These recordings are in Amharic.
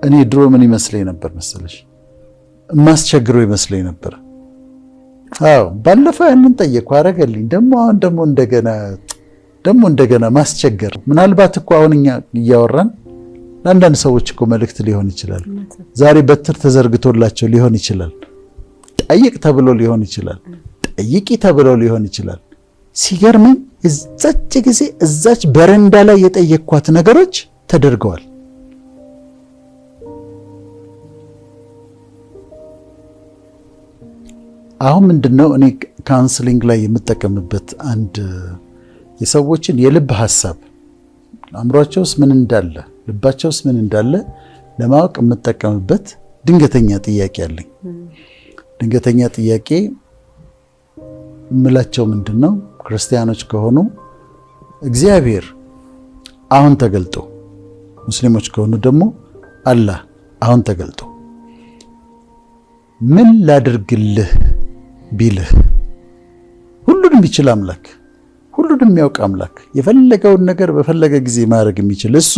እኔ ድሮ ምን ይመስለኝ ነበር መሰለሽ? ማስቸግረው ይመስለኝ ነበር። አዎ ባለፈው ያንን ጠየቅኩ አረገልኝ። አሁን እንደገና ማስቸገር። ምናልባት እኮ አሁን እኛ እያወራን ለአንዳንድ ሰዎች እኮ መልእክት ሊሆን ይችላል። ዛሬ በትር ተዘርግቶላቸው ሊሆን ይችላል። ጠይቅ ተብሎ ሊሆን ይችላል። ጠይቂ ተብሎ ሊሆን ይችላል። ሲገርመኝ እዛች ጊዜ እዛች በረንዳ ላይ የጠየቅኳት ነገሮች ተደርገዋል። አሁን ምንድነው እኔ ካውንስሊንግ ላይ የምጠቀምበት አንድ የሰዎችን የልብ ሐሳብ አእምሯቸውስ ምን እንዳለ ልባቸውስ ምን እንዳለ ለማወቅ የምጠቀምበት ድንገተኛ ጥያቄ አለኝ። ድንገተኛ ጥያቄ ምላቸው ምንድነው? ክርስቲያኖች ከሆኑ እግዚአብሔር አሁን ተገልጦ፣ ሙስሊሞች ከሆኑ ደግሞ አላህ አሁን ተገልጦ ምን ላድርግልህ ቢልህ፣ ሁሉንም ቢችል አምላክ፣ ሁሉንም የሚያውቅ አምላክ፣ የፈለገውን ነገር በፈለገ ጊዜ ማድረግ የሚችል እሱ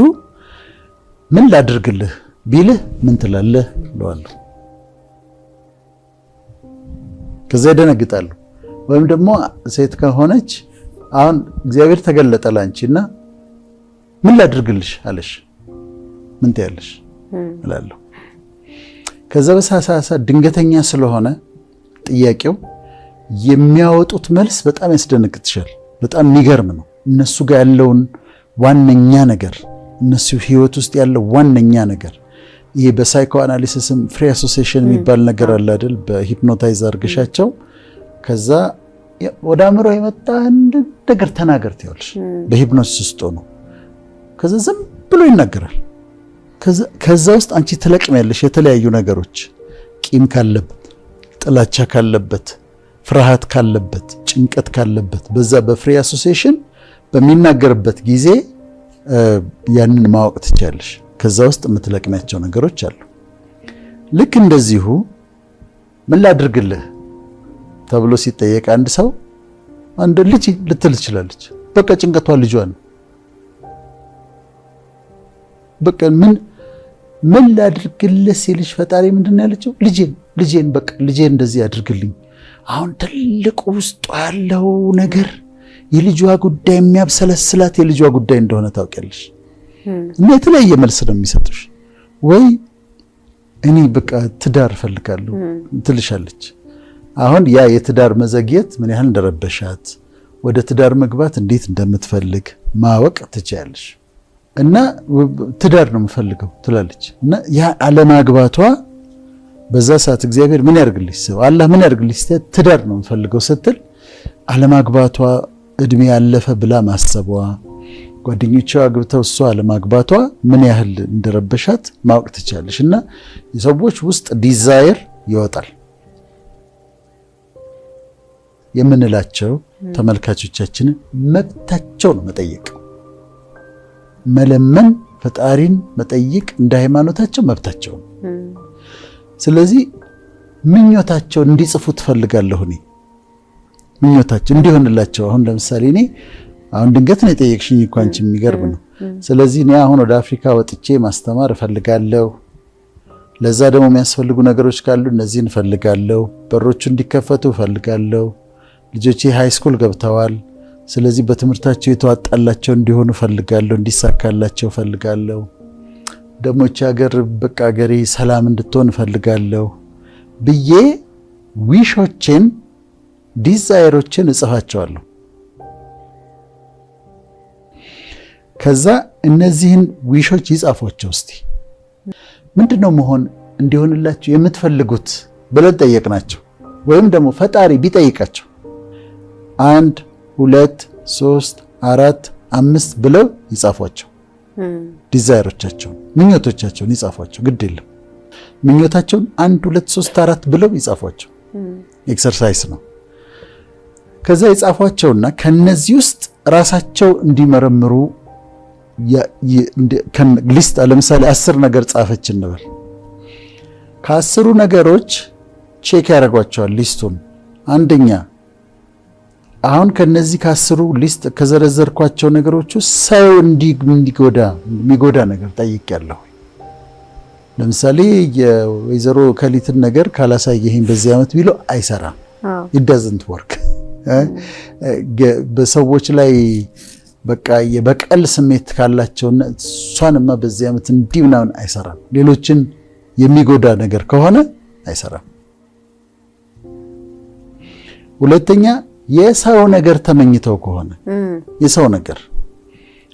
ምን ላድርግልህ ቢልህ ምን ትላለህ እለዋለሁ። ከዛ ይደነግጣሉ። ወይም ደግሞ ሴት ከሆነች አሁን እግዚአብሔር ተገለጠ ላንቺና ምን ላድርግልሽ አለሽ ምን ትያለሽ እላለሁ። ከዛ በሳሳሳ ድንገተኛ ስለሆነ ጥያቄው የሚያወጡት መልስ በጣም ያስደነግጥሻል። በጣም የሚገርም ነው። እነሱ ጋር ያለውን ዋነኛ ነገር፣ እነሱ ህይወት ውስጥ ያለው ዋነኛ ነገር ይሄ በሳይኮ አናሊሲስም ፍሪ አሶሲዬሽን የሚባል ነገር አለ አይደል? በሂፕኖታይዝ አድርገሻቸው ከዛ ወደ አእምሮ የመጣ ነገር ተናገር ትያለሽ። በሂፕኖሲስ ውስጥ ነው። ከዛ ዝም ብሎ ይናገራል። ከዛ ውስጥ አንቺ ትለቅሚያለሽ የተለያዩ ነገሮች፣ ቂም ካለበት፣ ጥላቻ ካለበት፣ ፍርሃት ካለበት፣ ጭንቀት ካለበት በዛ በፍሪ አሶሲዬሽን በሚናገርበት ጊዜ ያንን ማወቅ ትችያለሽ። ከዛ ውስጥ የምትለቅሚያቸው ነገሮች አሉ። ልክ እንደዚሁ ምን ላድርግልህ ተብሎ ሲጠየቅ አንድ ሰው አንድ ልጅ ልትል ትችላለች። በቃ ጭንቀቷ ልጇ ነው። በቃ ምን ላድርግልህ ሲልሽ ፈጣሪ ምንድን ነው ያለችው? ልጄን በቃ ልጄን እንደዚህ አድርግልኝ። አሁን ትልቁ ውስጧ ያለው ነገር የልጇ ጉዳይ የሚያብሰለስላት የልጇ ጉዳይ እንደሆነ ታውቂያለሽ። እና የተለያየ መልስ ነው የሚሰጡሽ። ወይ እኔ በቃ ትዳር እፈልጋለሁ ትልሻለች። አሁን ያ የትዳር መዘግየት ምን ያህል እንደረበሻት ወደ ትዳር መግባት እንዴት እንደምትፈልግ ማወቅ ትችያለሽ። እና ትዳር ነው የምፈልገው ትላለች። እና ያ አለማግባቷ በዛ ሰዓት እግዚአብሔር ምን ያርግልሽ ሰው አላህ ምን ያርግልሽ ትዳር ነው የምፈልገው ስትል አለማግባቷ እድሜ ያለፈ ብላ ማሰቧ ጓደኞቿ አግብተው እሷ አለማግባቷ ምን ያህል እንደረበሻት ማወቅ ትችላለሽ። እና የሰዎች ውስጥ ዲዛይር ይወጣል የምንላቸው ተመልካቾቻችንን መብታቸው ነው መጠየቅ፣ መለመን፣ ፈጣሪን መጠየቅ እንደ ሃይማኖታቸው መብታቸው ነው። ስለዚህ ምኞታቸው እንዲጽፉ ትፈልጋለሁ። እኔ ምኞታቸው እንዲሆንላቸው አሁን ለምሳሌ እኔ አሁን ድንገት ነው የጠየቅሽኝ እኮ አንቺ የሚገርም ነው። ስለዚህ እኔ አሁን ወደ አፍሪካ ወጥቼ ማስተማር እፈልጋለሁ። ለዛ ደግሞ የሚያስፈልጉ ነገሮች ካሉ እነዚህን እፈልጋለሁ። በሮቹ እንዲከፈቱ እፈልጋለሁ። ልጆቼ ሃይ ስኩል ገብተዋል። ስለዚህ በትምህርታቸው የተዋጣላቸው እንዲሆኑ እፈልጋለሁ፣ እንዲሳካላቸው እፈልጋለሁ። ደግሞ እቺ ሀገር በቃ ሀገሬ ሰላም እንድትሆን እፈልጋለሁ ብዬ ዊሾችን ዲዛይሮችን እጽፋቸዋለሁ። ከዛ እነዚህን ዊሾች ይጻፏቸው እስቲ ምንድነው መሆን እንዲሆንላችሁ የምትፈልጉት ብለን ጠየቅናቸው። ወይም ደግሞ ፈጣሪ ቢጠይቃቸው 1 2 3 4 5 ብለው ይጻፏቸው። ዲዛይሮቻቸውን ምኞቶቻቸውን ይጻፏቸው። ግድ የለም ምኞታቸውን 1 2 3 4 ብለው ይጻፏቸው። ኤክሰርሳይዝ ነው። ከዛ ይጻፏቸውና ከነዚህ ውስጥ ራሳቸው እንዲመረምሩ ሊስት ለምሳሌ 10 ነገር ጻፈች እንበል። ከ10ሩ ነገሮች ቼክ ያደርጓቸዋል ሊስቱን። አንደኛ አሁን ከነዚህ ከ10ሩ ሊስት ከዘረዘርኳቸው ነገሮች ሰው የሚጎዳ ነገር ጠይቄያለሁ። ለምሳሌ የወይዘሮ ከሊትን ነገር ካላሳየኸኝ በዚህ ዓመት ቢለው አይሰራም። it doesn't work። በሰዎች ላይ በቃ የበቀል ስሜት ካላቸውና እሷንማ በዚህ ዓመት እንዲህ ምናምን አይሰራም። ሌሎችን የሚጎዳ ነገር ከሆነ አይሰራም። ሁለተኛ የሰው ነገር ተመኝተው ከሆነ የሰው ነገር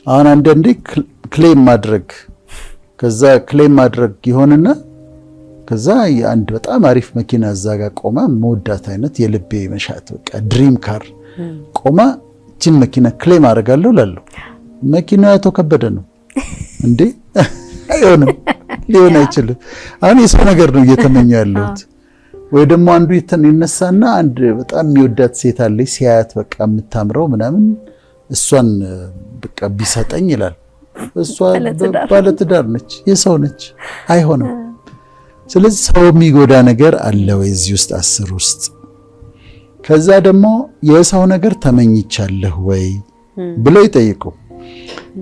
አሁን አንዳንዴ ክሌም ማድረግ ከዛ ክሌም ማድረግ ይሆንና ከዛ አንድ በጣም አሪፍ መኪና እዛ ጋር ቆማ መወዳት አይነት የልቤ መሻት በቃ ድሪም ካር ቆማ እቺን መኪና ክሌም አደርጋለሁ ላለው መኪናው አቶ ከበደ ነው እንዴ? አይሆንም፣ ሊሆን አይችልም። አሁን የሰው ነገር ነው እየተመኘው ያለሁት። ወይ ደግሞ አንዱ ይነሳና አንድ በጣም የሚወዳት ሴት አለች ሲያያት በቃ የምታምረው ምናምን እሷን በቃ ቢሰጠኝ ይላል። እሷ ባለትዳር ነች፣ የሰው ነች፣ አይሆንም። ስለዚህ ሰው የሚጎዳ ነገር አለ ወይ እዚህ ውስጥ 10 ውስጥ? ከዛ ደግሞ የሰው ነገር ተመኝቻለሁ ወይ ብለው ይጠይቁ።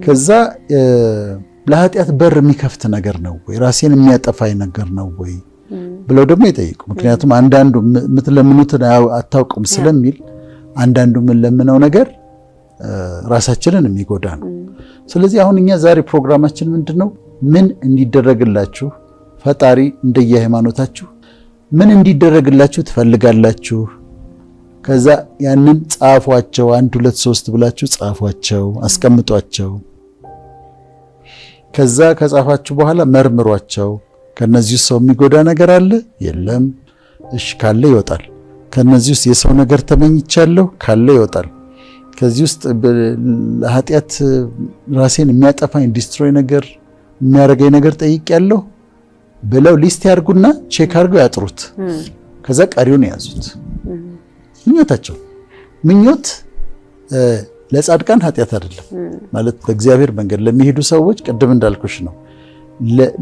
ከዛ ለኃጢአት በር የሚከፍት ነገር ነው ወይ ራሴን የሚያጠፋኝ ነገር ነው ወይ ብለው ደግሞ ይጠይቁ። ምክንያቱም አንዳንዱ የምትለምኑትን አታውቁም ስለሚል አንዳንዱ የምንለምነው ነገር ራሳችንን የሚጎዳ ነው። ስለዚህ አሁን እኛ ዛሬ ፕሮግራማችን ምንድነው? ምን እንዲደረግላችሁ ፈጣሪ እንደየሃይማኖታችሁ ምን እንዲደረግላችሁ ትፈልጋላችሁ? ከዛ ያንን ጻፏቸው። 1 2 3 ብላችሁ ጻፏቸው፣ አስቀምጧቸው። ከዛ ከጻፋችሁ በኋላ መርምሯቸው። ከነዚህ ውስጥ ሰው የሚጎዳ ነገር አለ? የለም። እሺ ካለ ይወጣል። ከነዚህ ውስጥ የሰው ነገር ተመኝቻለሁ ካለ ይወጣል። ከዚህ ውስጥ ለኃጢአት ራሴን የሚያጠፋኝ ዲስትሮይ ነገር የሚያረጋኝ ነገር ጠይቄያለሁ ብለው ሊስት ያርጉና ቼክ አድርገው ያጥሩት። ከዛ ቀሪውን ያዙት። ምኞታቸው ምኞት ለጻድቃን ኃጢአት አይደለም ማለት በእግዚአብሔር መንገድ ለሚሄዱ ሰዎች ቅድም እንዳልኩሽ ነው።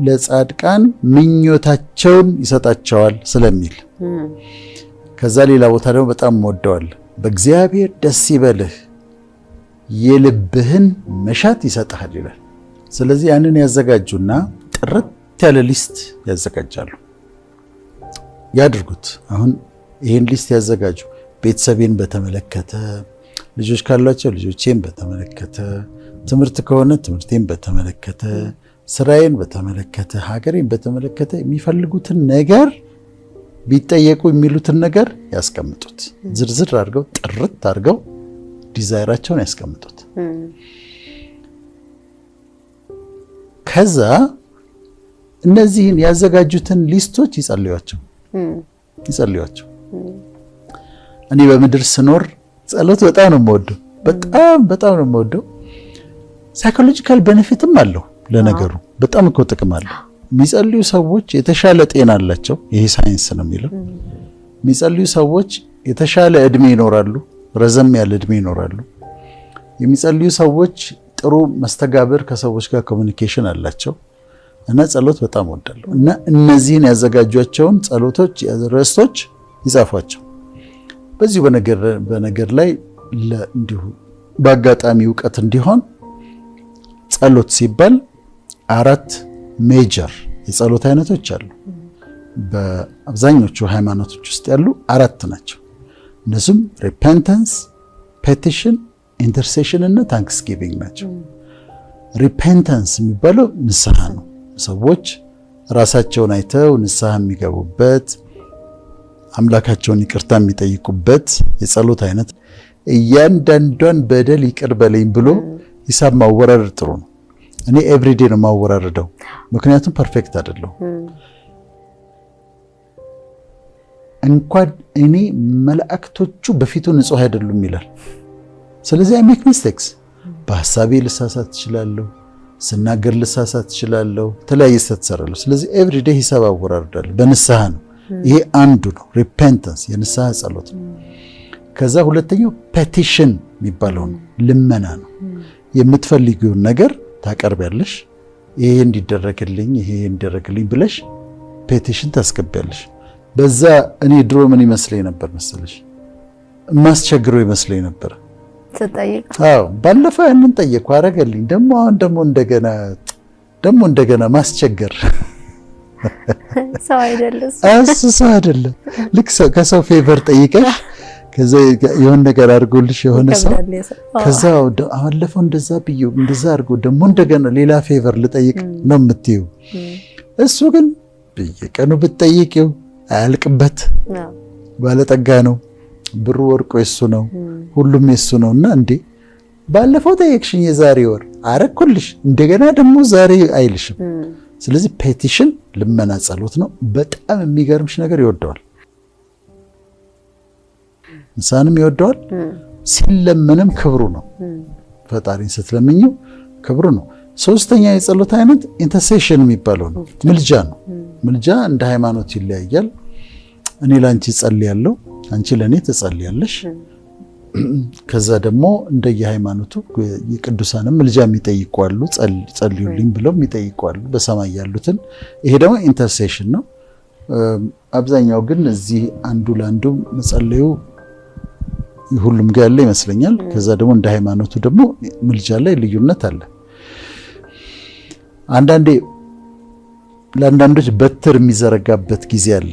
ለጻድቃን ምኞታቸውን ይሰጣቸዋል ስለሚል ከዛ ሌላ ቦታ ደግሞ በጣም ወደዋል። በእግዚአብሔር ደስ ይበልህ የልብህን መሻት ይሰጣል ይላል። ስለዚህ ያንን ያዘጋጁና ጥርት ያለ ሊስት ያዘጋጃሉ። ያድርጉት። አሁን ይሄን ሊስት ያዘጋጁ። ቤተሰቤን በተመለከተ፣ ልጆች ካሏቸው ልጆቼን በተመለከተ፣ ትምህርት ከሆነ ትምህርቴን በተመለከተ፣ ስራዬን በተመለከተ፣ ሀገሬን በተመለከተ የሚፈልጉትን ነገር ቢጠየቁ የሚሉትን ነገር ያስቀምጡት። ዝርዝር አድርገው ጥርት አድርገው ዲዛይራቸውን ያስቀምጡት። ከዛ እነዚህን ያዘጋጁትን ሊስቶች ይጸልዩዋቸው። እኔ በምድር ስኖር ጸሎት በጣም ነው የምወደው። በጣም ነው የምወደው። ሳይኮሎጂካል ቤኔፊትም አለው ለነገሩ። በጣም እኮ ጥቅም አለው። የሚጸልዩ ሰዎች የተሻለ ጤና አላቸው። ይሄ ሳይንስ ነው የሚለው። የሚጸልዩ ሰዎች የተሻለ እድሜ ይኖራሉ፣ ረዘም ያለ እድሜ ይኖራሉ። የሚጸልዩ ሰዎች ጥሩ መስተጋብር ከሰዎች ጋር ኮሚኒኬሽን አላቸው። እና ጸሎት በጣም ወዳለሁ። እና እነዚህን ያዘጋጇቸውን ጸሎቶች ርዕሶች ይጻፏቸው። በዚሁ በነገር ላይ እንዲሁ በአጋጣሚ እውቀት እንዲሆን ጸሎት ሲባል 4 ሜጀር የጸሎት አይነቶች አሉ። በአብዛኞቹ ሃይማኖቶች ውስጥ ያሉ 4 ናቸው። እነሱም ሪፔንታንስ፣ ፔቲሽን፣ ኢንተርሴሽን እና ታንክስጊቪንግ ናቸው። ሪፔንታንስ የሚባለው ንስሐ ነው። ሰዎች ራሳቸውን አይተው ንስሐ የሚገቡበት አምላካቸውን ይቅርታ የሚጠይቁበት የጸሎት አይነት። እያንዳንዷን በደል ይቅር በለኝ ብሎ ሂሳብ ማወራረድ ጥሩ ነው። እኔ ኤቭሪዴ ነው ማወራረደው፣ ምክንያቱም ፐርፌክት አይደለሁ። እንኳን እኔ መላእክቶቹ በፊቱ ንጹህ አይደሉም ይላል። ስለዚህ አይ ሜክ ሚስቴክስ። በሐሳቤ ልሳሳት እችላለሁ፣ ስናገር ልሳሳት እችላለሁ፣ ተለያየ ስህተት እሰራለሁ። ስለዚህ ኤቭሪዴ ሂሳብ አወራርዳለሁ። በንስሐ ነው። ይሄ አንዱ ነው፣ ሪፔንታንስ የንስሐ ጸሎት ነው። ከዛ ሁለተኛው ፔቲሽን የሚባለው ነው፣ ልመና ነው። የምትፈልጊውን ነገር ታቀርቢያለሽ። ይሄ እንዲደረግልኝ፣ ይሄ እንዲደረግልኝ ብለሽ ፔቲሽን ታስገቢያለሽ። በዛ እኔ ድሮ ምን ይመስለኝ ነበር መሰለሽ? ማስቸግረው ይመስለኝ ነበር ተጠይቅ። አዎ ባለፈው ያንን ጠየቅኩ፣ አረገልኝ። ደግሞ አሁን ደግሞ እንደገና ማስቸገር ሰው አይደለም ሰው አይደለም። ልክ ከሰው ፌቨር ጠይቀሽ ከዛ የሆነ ነገር አድርጎልሽ የሆነ ሰው ከዛ አለፈው እንደዛ ብዬው እንደዛ አድርጎ ደግሞ እንደገና ሌላ ፌቨር ልጠይቅ ነው የምትይው። እሱ ግን በየቀኑ ብትጠይቂው አያልቅበት። ባለጠጋ ነው፣ ብሩ ወርቆ የሱ ነው፣ ሁሉም የሱ ነውና እንዴ ባለፈው ጠየቅሽኝ የዛሬ ወር አረኩልሽ እንደገና ደግሞ ዛሬ አይልሽም። ስለዚህ ፔቲሽን ልመና ጸሎት ነው። በጣም የሚገርምሽ ነገር ይወደዋል፣ እንሳንም ይወደዋል። ሲለመንም ክብሩ ነው። ፈጣሪን ስትለምኝው ክብሩ ነው። ሶስተኛ የጸሎት አይነት ኢንተርሴሽን የሚባለው ነው፣ ምልጃ ነው። ምልጃ እንደ ሃይማኖት ይለያያል። እኔ ላንቺ ጸልያለሁ፣ አንቺ ለኔ ትጸልያለሽ። ከዛ ደግሞ እንደየሃይማኖቱ የቅዱሳንም ምልጃ የሚጠይቁ አሉ፣ ጸልዩልኝ ብለው የሚጠይቁ አሉ በሰማይ ያሉትን። ይሄ ደግሞ ኢንተርሴሽን ነው። አብዛኛው ግን እዚህ አንዱ ለአንዱ መጸለዩ ሁሉም ጋር ያለ ይመስለኛል። ከዛ ደግሞ እንደ ሃይማኖቱ ደግሞ ምልጃ ላይ ልዩነት አለ። አንዳንዴ ለአንዳንዶች በትር የሚዘረጋበት ጊዜ አለ።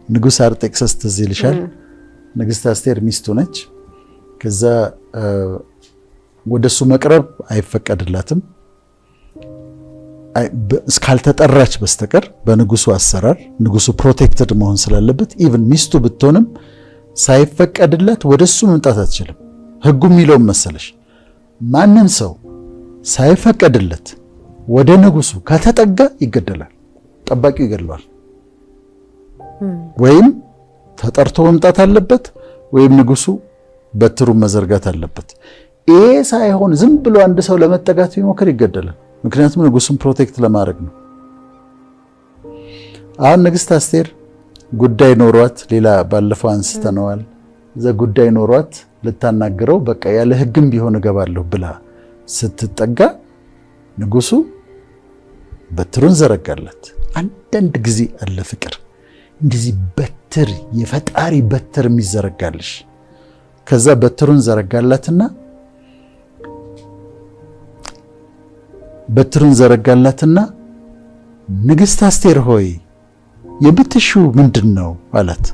ንጉሥ አርጤክስስ ትዝ ይልሻል። ንግሥት አስቴር ሚስቱ ነች። ከዛ ወደሱ መቅረብ አይፈቀድላትም እስካልተጠራች በስተቀር በንጉሱ አሰራር። ንጉሱ ፕሮቴክትድ መሆን ስላለበት ኢቭን ሚስቱ ብትሆንም ሳይፈቀድላት ወደሱ መምጣት አትችልም። ሕጉ የሚለው መሰለሽ ማንም ሰው ሳይፈቀድለት ወደ ንጉሱ ከተጠጋ ይገደላል። ጠባቂው ይገድለዋል። ወይም ተጠርቶ መምጣት አለበት ወይም ንጉሱ በትሩን መዘርጋት አለበት። ይሄ ሳይሆን ዝም ብሎ አንድ ሰው ለመጠጋት ቢሞክር ይገደላል። ምክንያቱም ንጉሱን ፕሮቴክት ለማድረግ ነው። አሁን ንግሥት አስቴር ጉዳይ ኖሯት ሌላ ባለፈው አንስተነዋል። እዛ ጉዳይ ኖሯት ልታናግረው በቃ ያለ ሕግም ቢሆን እገባለሁ ብላ ስትጠጋ ንጉሱ በትሩን ዘረጋላት። አንዳንድ ጊዜ አለ ፍቅር እንደዚህ በትር የፈጣሪ በትር የሚዘረጋልሽ። ከዛ በትሩን ዘረጋላትና ንግሥት አስቴር ሆይ የምትሺው ምንድን ነው አላት።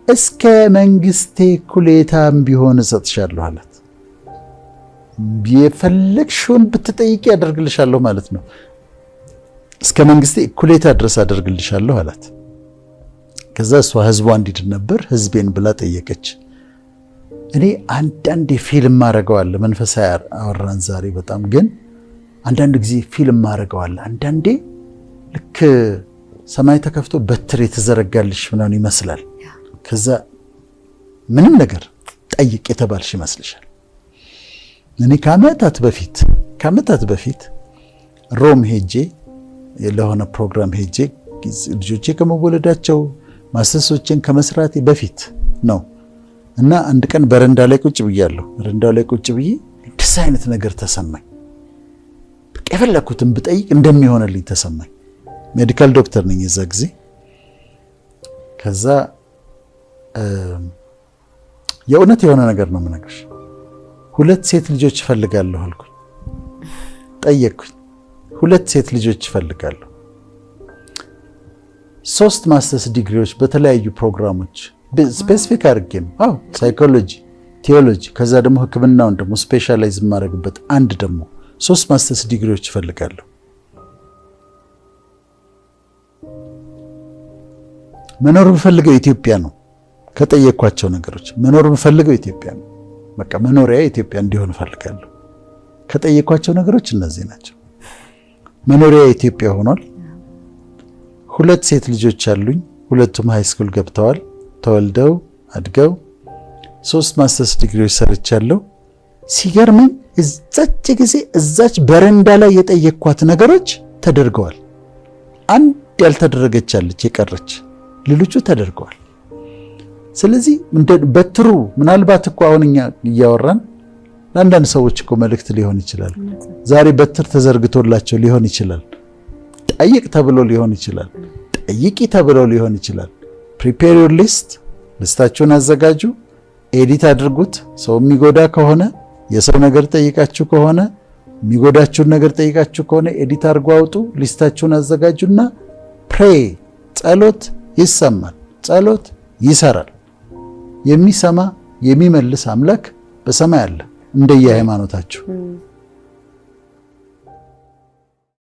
እስከ መንግስቴ ኩሌታም ቢሆን እሰጥሻለሁ አላት። የፈለግሽውን ብትጠይቂ ያደርግልሻለሁ ማለት ነው። እስከ መንግስቴ ኩሌታ ድረስ አደርግልሻለሁ አላት። ከዛ እሷ ህዝቧ እንዲድን ነበር ህዝቤን ብላ ጠየቀች። እኔ አንዳንዴ ፊልም ማረገዋለሁ። መንፈሳዊ አወራን ዛሬ በጣም ግን አንዳንድ ጊዜ ፊልም ማረገዋለሁ። አንዳንዴ ልክ ሰማይ ተከፍቶ በትር የተዘረጋልሽ ምናምን ይመስላል። ከዛ ምንም ነገር ጠይቅ የተባልሽ ይመስልሻል። እኔ ከዓመታት በፊት ሮም ሄጄ ለሆነ ፕሮግራም ሄጄ ልጆቼ ከመወለዳቸው ማስተርሶችን ከመስራቴ በፊት ነው እና አንድ ቀን በረንዳ ላይ ቁጭ ብያለሁ። በረንዳው ላይ ቁጭ ብዬ እንደዚህ አይነት ነገር ተሰማኝ። በቃ የፈለኩትን ብጠይቅ እንደሚሆንልኝ ተሰማኝ። ሜዲካል ዶክተር ነኝ የዛ ጊዜ። ከዛ የእውነት የሆነ ነገር ነው የምነግርሽ። 2 ሴት ልጆች እፈልጋለሁ አልኩኝ። ጠየቅኩኝ። 2 ሴት ልጆች እፈልጋለሁ። 3 ማስተርስ ዲግሪዎች በተለያዩ ፕሮግራሞች ስፔሲፊክ አድርጌ ነው። አዎ ሳይኮሎጂ፣ ቴዎሎጂ፣ ከዛ ደግሞ ሕክምናውን ደግሞ ስፔሻላይዝ የማደርግበት አንድ ደግሞ 3 ማስተርስ ዲግሪዎች እፈልጋለሁ። መኖር የምፈልገው ኢትዮጵያ ነው። ከጠየኳቸው ነገሮች መኖር የምፈልገው ኢትዮጵያ ነው። በቃ መኖሪያ ኢትዮጵያ እንዲሆን እፈልጋለሁ። ከጠየኳቸው ነገሮች እነዚህ ናቸው። መኖሪያ ኢትዮጵያ ሆኗል። 2 ሴት ልጆች አሉኝ። 2ቱም ሃይ ስኩል ገብተዋል፣ ተወልደው አድገው 3 ማስተርስ ዲግሪዎች ሰርቻለሁ። ሲገርመኝ እዛች ጊዜ እዛች በረንዳ ላይ የጠየኳት ነገሮች ተደርገዋል። አንድ ያልተደረገች አለች የቀረች፣ ሌሎቹ ተደርገዋል። ስለዚህ በትሩ ምናልባት እኮ አሁን እኛ እያወራን ለአንዳንድ ሰዎች እኮ መልእክት ሊሆን ይችላል። ዛሬ በትር ተዘርግቶላቸው ሊሆን ይችላል። ጠይቅ ተብሎ ሊሆን ይችላል። ጠይቂ ተብሎ ሊሆን ይችላል። ፕሪፔር ዩር ሊስት፣ ሊስታችሁን አዘጋጁ፣ ኤዲት አድርጉት። ሰው የሚጎዳ ከሆነ የሰው ነገር ጠይቃችሁ ከሆነ የሚጎዳችሁን ነገር ጠይቃችሁ ከሆነ ኤዲት አድርጉ፣ አውጡ፣ ሊስታችሁን አዘጋጁና ፕሬ ጸሎት ይሰማል፣ ጸሎት ይሰራል። የሚሰማ የሚመልስ አምላክ በሰማይ አለ እንደየ ሃይማኖታችሁ።